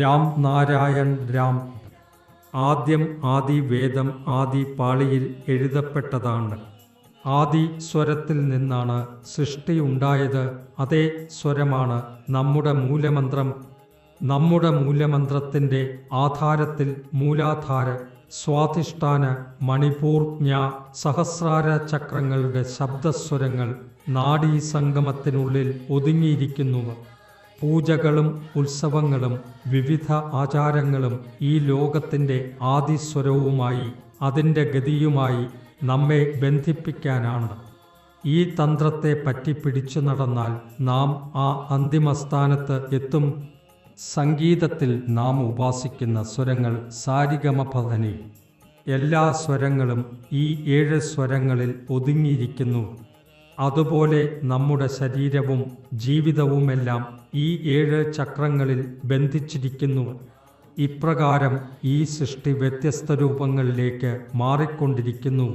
രാം നാരായൺ രാം. ആദ്യം ആദി വേദം ആദി പാളിയിൽ എഴുതപ്പെട്ടതാണ്. ആദി സ്വരത്തിൽ നിന്നാണ് സൃഷ്ടി ഉണ്ടായത്. അതേ സ്വരമാണ് നമ്മുടെ മൂലമന്ത്രം. നമ്മുടെ മൂലമന്ത്രത്തിൻ്റെ ആധാരത്തിൽ മൂലാധാര, സ്വാധിഷ്ഠാന, മണിപൂർ, ജ്ഞ, സഹസ്രാര ചക്രങ്ങളുടെ ശബ്ദസ്വരങ്ങൾ നാഡീസംഗമത്തിനുള്ളിൽ ഒതുങ്ങിയിരിക്കുന്നു. പൂജകളും ഉത്സവങ്ങളും വിവിധ ആചാരങ്ങളും ഈ ലോകത്തിൻ്റെ ആദിസ്വരവുമായി അതിൻ്റെ ഗതിയുമായി നമ്മെ ബന്ധിപ്പിക്കാനാണ്. ഈ തന്ത്രത്തെ പറ്റി പിടിച്ചു നടന്നാൽ നാം ആ അന്തിമസ്ഥാനത്ത് എത്തും. സംഗീതത്തിൽ നാം ഉപാസിക്കുന്ന സ്വരങ്ങൾ സാരിഗമപധനി. എല്ലാ സ്വരങ്ങളും ഈ 7 സ്വരങ്ങളിൽ ഒതുങ്ങിയിരിക്കുന്നു. അതുപോലെ നമ്മുടെ ശരീരവും ജീവിതവുമെല്ലാം ഈ 7 ചക്രങ്ങളിൽ ബന്ധിച്ചിരിക്കുന്നു. ഇപ്രകാരം ഈ സൃഷ്ടി വ്യത്യസ്ത രൂപങ്ങളിലേക്ക് മാറിക്കൊണ്ടിരിക്കുന്നു.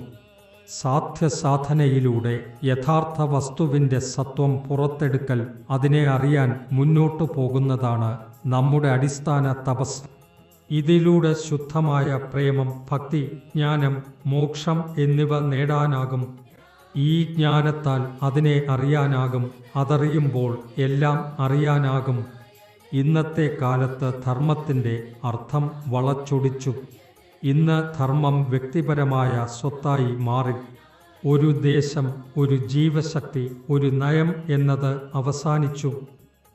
സാധ്യസാധനയിലൂടെ യഥാർത്ഥ വസ്തുവിൻ്റെ സത്വം പുറത്തെടുക്കൽ, അതിനെ അറിയാൻ മുന്നോട്ടു പോകുന്നതാണ് നമ്മുടെ അടിസ്ഥാന തപസ്. ഇതിലൂടെ ശുദ്ധമായ പ്രേമം, ഭക്തി, ജ്ഞാനം, മോക്ഷം എന്നിവ നേടാനാകും. ഈ ജ്ഞാനത്താൽ അതിനെ അറിയാനാകും. അതറിയുമ്പോൾ എല്ലാം അറിയാനാകും. ഇന്നത്തെ കാലത്ത് ധർമ്മത്തിൻ്റെ അർത്ഥം വളച്ചൊടിച്ചു. ഇന്ന് ധർമ്മം വ്യക്തിപരമായ സ്വത്തായി മാറി. ഒരു ദേശം, ഒരു ജീവശക്തി, ഒരു നയം എന്നത് അവസാനിച്ചു.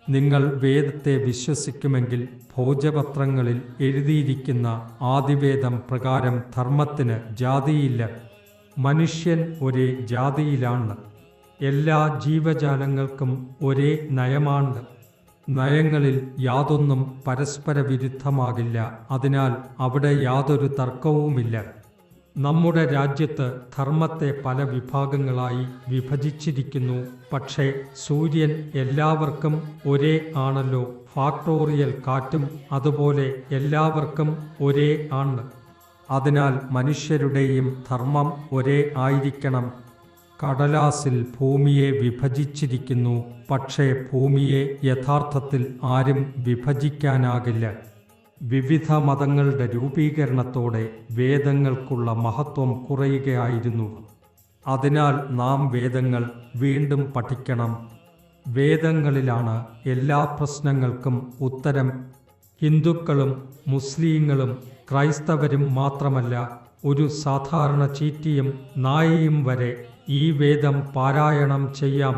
നിങ്ങൾ വേദത്തെ വിശ്വസിക്കുമെങ്കിൽ ഭോജപത്രങ്ങളിൽ എഴുതിയിരിക്കുന്ന ആദിവേദം പ്രകാരം ധർമ്മത്തിന് ജാതിയില്ല. മനുഷ്യൻ ഒരേ ജാതിയിലാണ്. എല്ലാ ജീവജാലങ്ങൾക്കും ഒരേ നയമാണ്. നയങ്ങളിൽ യാതൊന്നും പരസ്പര വിരുദ്ധമാകില്ല. അതിനാൽ അവിടെ യാതൊരു തർക്കവുമില്ല. നമ്മുടെ രാജ്യത്ത് ധർമ്മത്തെ പല വിഭാഗങ്ങളായി വിഭജിച്ചിരിക്കുന്നു. പക്ഷേ സൂര്യൻ എല്ലാവർക്കും ഒരേ ആണല്ലോ. ഫാക്ടോറിയൽ കാറ്റും അതുപോലെ എല്ലാവർക്കും ഒരേ ആണ്. അതിനാൽ മനുഷ്യരുടെയും ധർമ്മം ഒരേ ആയിരിക്കണം. കടലാസിൽ ഭൂമിയെ വിഭജിച്ചിരിക്കുന്നു. പക്ഷേ ഭൂമിയെ യഥാർത്ഥത്തിൽ ആരും വിഭജിക്കാനാകില്ല. വിവിധ മതങ്ങളുടെ രൂപീകരണത്തോടെ വേദങ്ങൾക്കുള്ള മഹത്വം കുറയുകയായിരുന്നു. അതിനാൽ നാം വേദങ്ങൾ വീണ്ടും പഠിക്കണം. വേദങ്ങളിലാണ് എല്ലാ പ്രശ്നങ്ങൾക്കും ഉത്തരം. ഹിന്ദുക്കളും മുസ്ലിങ്ങളും ക്രൈസ്തവരും മാത്രമല്ല, ഒരു സാധാരണ ചീറ്റിയും നായയും വരെ ഈ വേദം പാരായണം ചെയ്യാം.